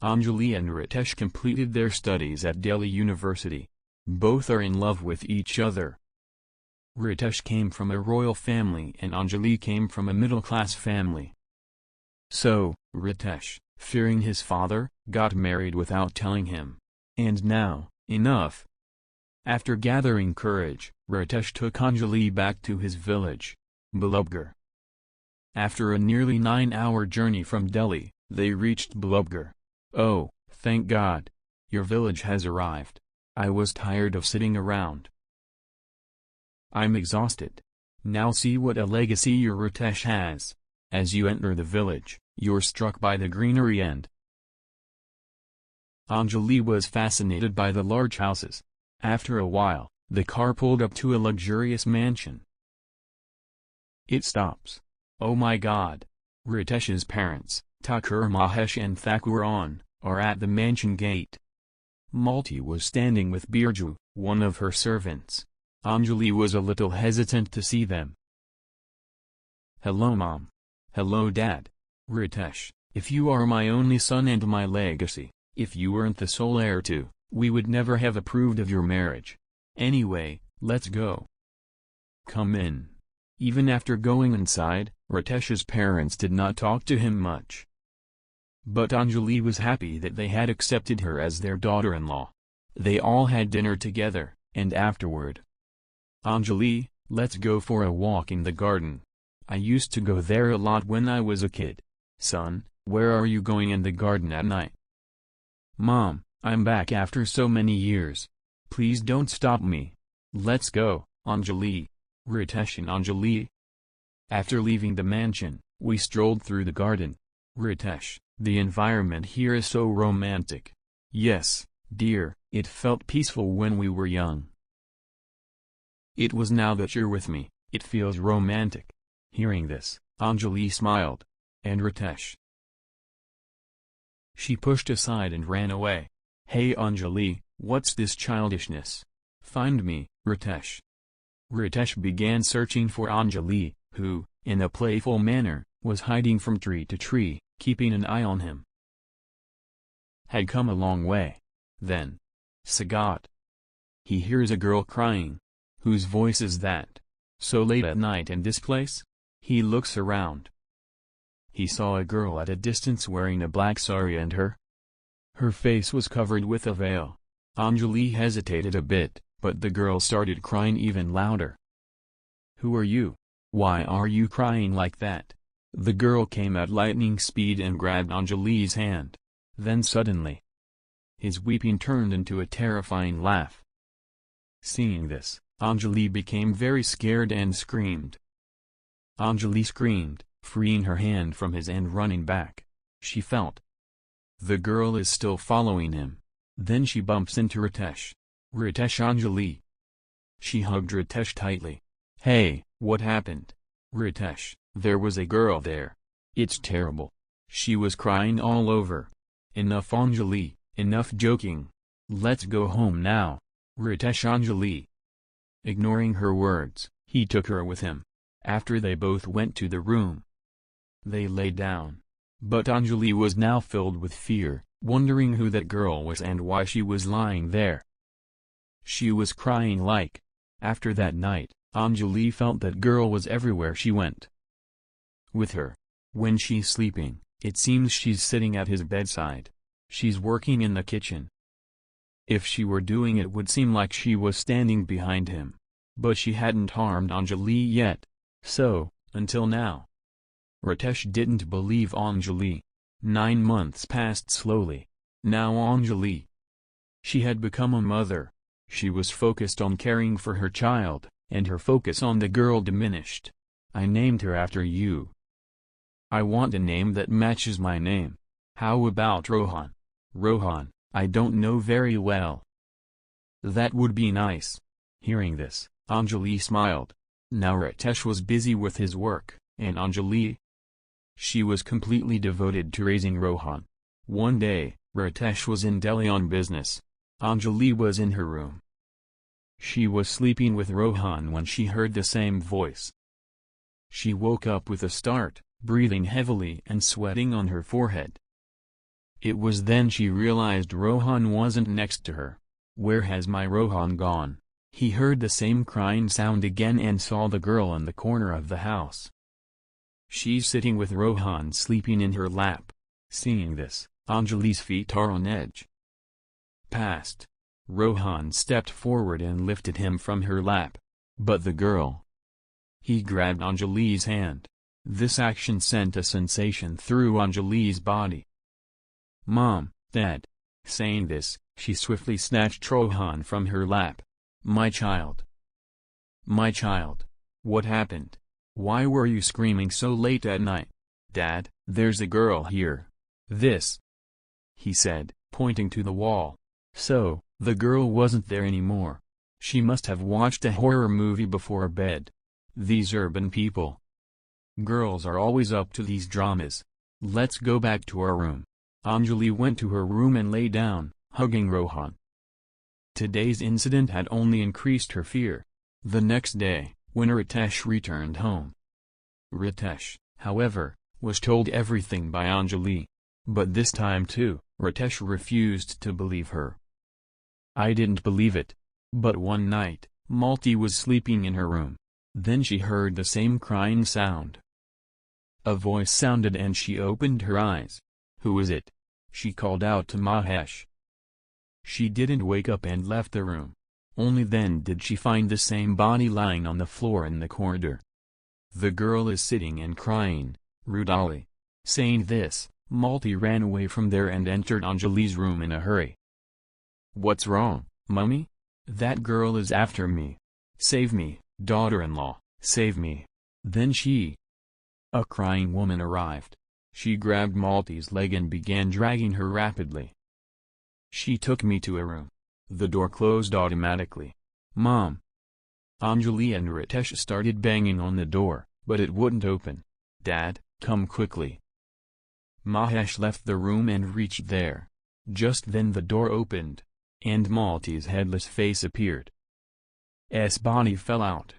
Anjali and Ritesh completed their studies at Delhi University. Both are in love with each other. Ritesh came from a royal family and Anjali came from a middle-class family. So, Ritesh, fearing his father, got married without telling him. And now, enough. After gathering courage, Ritesh took Anjali back to his village, Balabgarh. After a nearly 9-hour journey from Delhi, they reached Balabgarh. Oh, thank God. Your village has arrived. I was tired of sitting around. I'm exhausted. Now see what a legacy your Ritesh has. As you enter the village, you're struck by the greenery and Anjali was fascinated by the large houses. After a while, the car pulled up to a luxurious mansion. It stops. Oh my God! Ritesh's parents, Thakur Mahesh and Thakur An, are at the mansion gate. Malti was standing with Birju, one of her servants. Anjali was a little hesitant to see them. Hello Mom. Hello Dad. Ritesh, if you are my only son and my legacy, if you weren't the sole heir to, we would never have approved of your marriage. Anyway, let's go. Come in. Even after going inside, Ritesh's parents did not talk to him much. But Anjali was happy that they had accepted her as their daughter-in-law. They all had dinner together, and afterward, Anjali, let's go for a walk in the garden. I used to go there a lot when I was a kid. Son, where are you going in the garden at night? Mom, I'm back after so many years. Please don't stop me. Let's go, Anjali. Ritesh and Anjali. After leaving the mansion, we strolled through the garden. Ritesh, the environment here is so romantic. Yes, dear, it felt peaceful when we were young. It was now that you're with me, it feels romantic. Hearing this, Anjali smiled. And Ritesh. She pushed aside and ran away. Hey Anjali, what's this childishness? Find me, Ritesh. Ritesh began searching for Anjali, who, in a playful manner, was hiding from tree to tree, keeping an eye on him. Had come a long way. Then, Sagat. He hears a girl crying. Whose voice is that? So late at night in this place? He looks around. He saw a girl at a distance wearing a black sari and her face was covered with a veil. Anjali hesitated a bit, but the girl started crying even louder. Who are you? Why are you crying like that? The girl came at lightning speed and grabbed Anjali's hand. Then suddenly, his weeping turned into a terrifying laugh. Seeing this, Anjali became very scared and screamed. Anjali screamed, freeing her hand from his and running back. She felt the girl is still following him. Then she bumps into Ritesh. Ritesh Anjali. She hugged Ritesh tightly. Hey, what happened? Ritesh, there was a girl there. It's terrible. She was crying all over. Enough Anjali, enough joking. Let's go home now. Ritesh Anjali. Ignoring her words, he took her with him. After they both went to the room, they lay down. But Anjali was now filled with fear, wondering who that girl was and why she was lying there. She was crying like. After that night, Anjali felt that girl was everywhere she went. With her. When she's sleeping, it seems she's sitting at his bedside. She's working in the kitchen. If she were doing it would seem like she was standing behind him. But she hadn't harmed Anjali yet. So, until now. Ritesh didn't believe Anjali. 9 months passed slowly. Now Anjali. She had become a mother. She was focused on caring for her child, and her focus on the girl diminished. I named her after you. I want a name that matches my name. How about Rohan? Rohan, I don't know very well. That would be nice. Hearing this, Anjali smiled. Now Ritesh was busy with his work, and Anjali, she was completely devoted to raising Rohan. One day, Ritesh was in Delhi on business. Anjali was in her room. She was sleeping with Rohan when she heard the same voice. She woke up with a start, breathing heavily and sweating on her forehead. It was then she realized Rohan wasn't next to her. Where has my Rohan gone? He heard the same crying sound again and saw the girl in the corner of the house. She's sitting with Rohan sleeping in her lap. Seeing this, Anjali's feet are on edge. Past. Rohan stepped forward and lifted him from her lap. But the girl. He grabbed Anjali's hand. This action sent a sensation through Anjali's body. "Mom, Dad." Saying this, she swiftly snatched Rohan from her lap. "My child. My child. What happened? Why were you screaming so late at night? Dad, there's a girl here. This," he said, pointing to the wall. So, the girl wasn't there anymore. She must have watched a horror movie before bed. These urban people. Girls are always up to these dramas. Let's go back to our room. Anjali went to her room and lay down, hugging Rohan. Today's incident had only increased her fear. The next day, when Ritesh returned home. Ritesh, however, was told everything by Anjali. But this time too, Ritesh refused to believe her. "I didn't believe it. But one night, Malti was sleeping in her room. Then she heard the same crying sound. A voice sounded and she opened her eyes. Who is it?" she called out to Mahesh. She didn't wake up and left the room. Only then did she find the same body lying on the floor in the corridor. "The girl is sitting and crying, Rudali." Saying this, Malti ran away from there and entered Anjali's room in a hurry. "What's wrong, Mummy? That girl is after me. Save me, daughter-in-law, save me." Then a crying woman arrived. She grabbed Malti's leg and began dragging her rapidly. She took me to a room. The door closed automatically. "Mom." Anjali and Ritesh started banging on the door, but it wouldn't open. "Dad, come quickly." Mahesh left the room and reached there. Just then the door opened, and Malti's headless face appeared. S body fell out.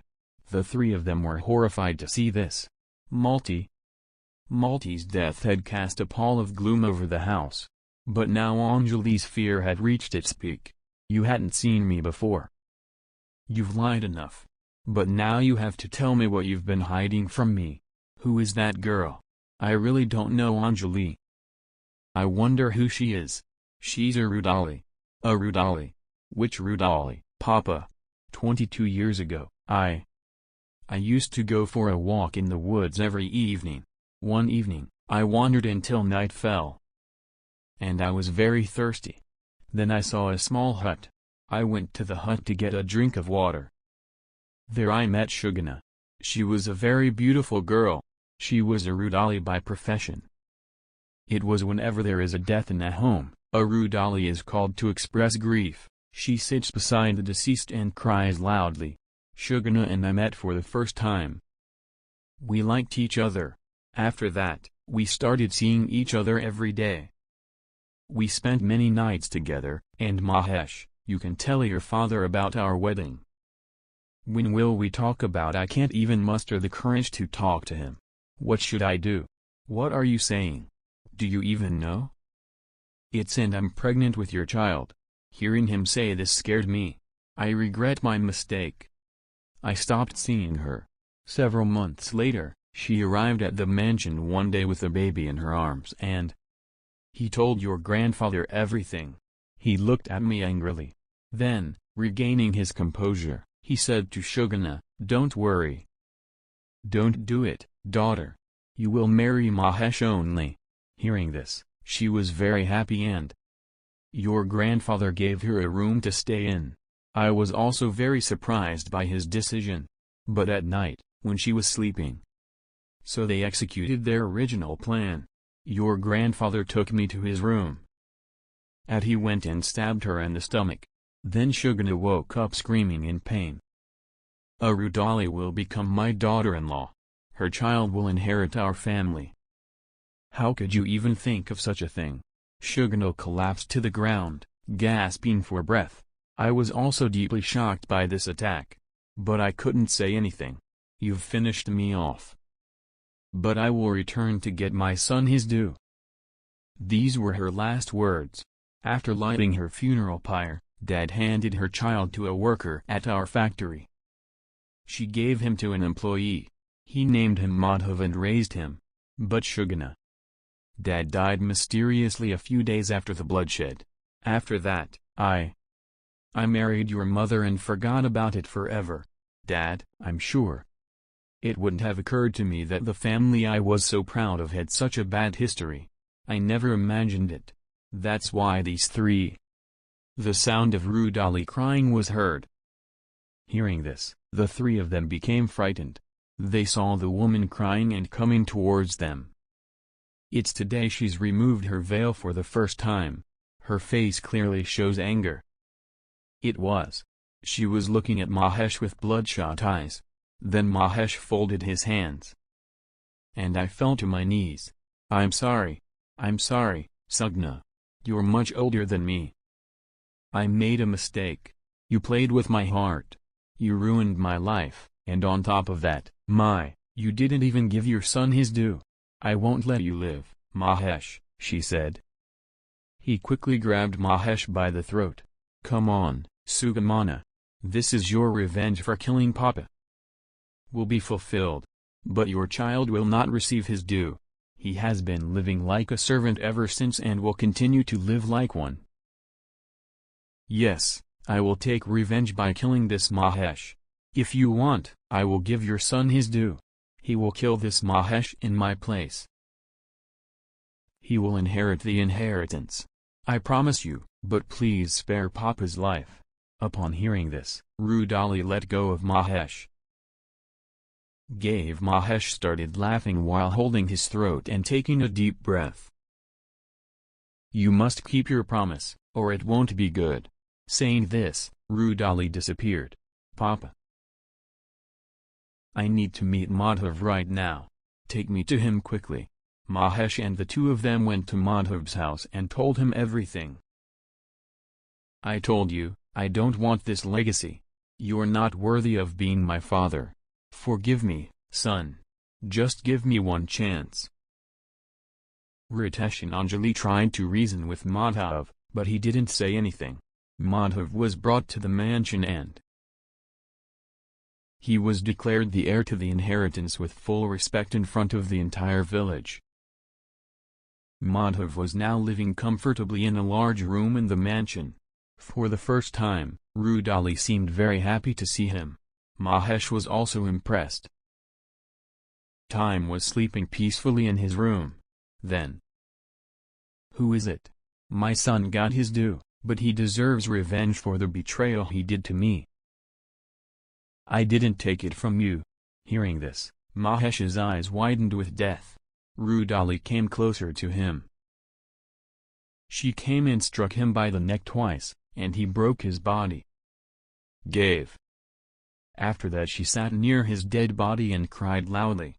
The three of them were horrified to see this. Malti's death had cast a pall of gloom over the house. But now Anjali's fear had reached its peak. "You hadn't seen me before. You've lied enough. But now you have to tell me what you've been hiding from me. Who is that girl? I really don't know Anjali. I wonder who she is." "She's a Rudali." "A Rudali? Which Rudali, Papa?" 22 years ago, I used to go for a walk in the woods every evening. One evening, I wandered until night fell. And I was very thirsty. Then I saw a small hut. I went to the hut to get a drink of water. There I met Shugana. She was a very beautiful girl. She was a Rudali by profession. It was whenever there is a death in a home, a Rudali is called to express grief. She sits beside the deceased and cries loudly. Shugana and I met for the first time. We liked each other. After that, we started seeing each other every day. We spent many nights together, and Mahesh, you can tell your father about our wedding. When will we talk about? I can't even muster the courage to talk to him. What should I do? What are you saying? Do you even know? And I'm pregnant with your child. Hearing him say this scared me. I regret my mistake. I stopped seeing her. Several months later, she arrived at the mansion one day with a baby in her arms and he told your grandfather everything. He looked at me angrily. Then, regaining his composure, he said to Shugana, "Don't worry. Don't do it, daughter. You will marry Mahesh only." Hearing this, she was very happy and your grandfather gave her a room to stay in. I was also very surprised by his decision. But at night, when she was sleeping, so they executed their original plan. Your grandfather took me to his room. He went and stabbed her in the stomach. Then Shugana woke up screaming in pain. A Rudali will become my daughter-in-law. Her child will inherit our family. How could you even think of such a thing? Shugana collapsed to the ground, gasping for breath. I was also deeply shocked by this attack. But I couldn't say anything. You've finished me off. But I will return to get my son his due. These were her last words. After lighting her funeral pyre, Dad handed her child to a worker at our factory. She gave him to an employee. He named him Madhav and raised him. But Shugana. Dad died mysteriously a few days after the bloodshed. After that, I married your mother and forgot about it forever. Dad, I'm sure. It wouldn't have occurred to me that the family I was so proud of had such a bad history. I never imagined it. That's why these three. The sound of Rudali crying was heard. Hearing this, the three of them became frightened. They saw the woman crying and coming towards them. It's today she's removed her veil for the first time. Her face clearly shows anger. She was looking at Mahesh with bloodshot eyes. Then Mahesh folded his hands. And I fell to my knees. I'm sorry, Sugna. You're much older than me. I made a mistake. You played with my heart. You ruined my life, and on top of that, you didn't even give your son his due. I won't let you live, Mahesh, she said. He quickly grabbed Mahesh by the throat. Come on, Sugamana. This is your revenge for killing Papa. Will be fulfilled. But your child will not receive his due. He has been living like a servant ever since and will continue to live like one. Yes, I will take revenge by killing this Mahesh. If you want, I will give your son his due. He will kill this Mahesh in my place. He will inherit the inheritance. I promise you, but please spare Papa's life. Upon hearing this, Rudali let go of Mahesh. Mahesh started laughing while holding his throat and taking a deep breath. You must keep your promise, or it won't be good. Saying this, Rudali disappeared. Papa. I need to meet Madhav right now. Take me to him quickly. Mahesh and the two of them went to Madhav's house and told him everything. I told you, I don't want this legacy. You're not worthy of being my father. Forgive me, son. Just give me one chance. Ritesh and Anjali tried to reason with Madhav, but he didn't say anything. Madhav was brought to the mansion and he was declared the heir to the inheritance with full respect in front of the entire village. Madhav was now living comfortably in a large room in the mansion. For the first time, Rudali seemed very happy to see him. Mahesh was also impressed. Time was sleeping peacefully in his room. Then. Who is it? My son got his due, but he deserves revenge for the betrayal he did to me. I didn't take it from you. Hearing this, Mahesh's eyes widened with death. Rudali came closer to him. She came and struck him by the neck twice, and he broke his body. After that she sat near his dead body and cried loudly.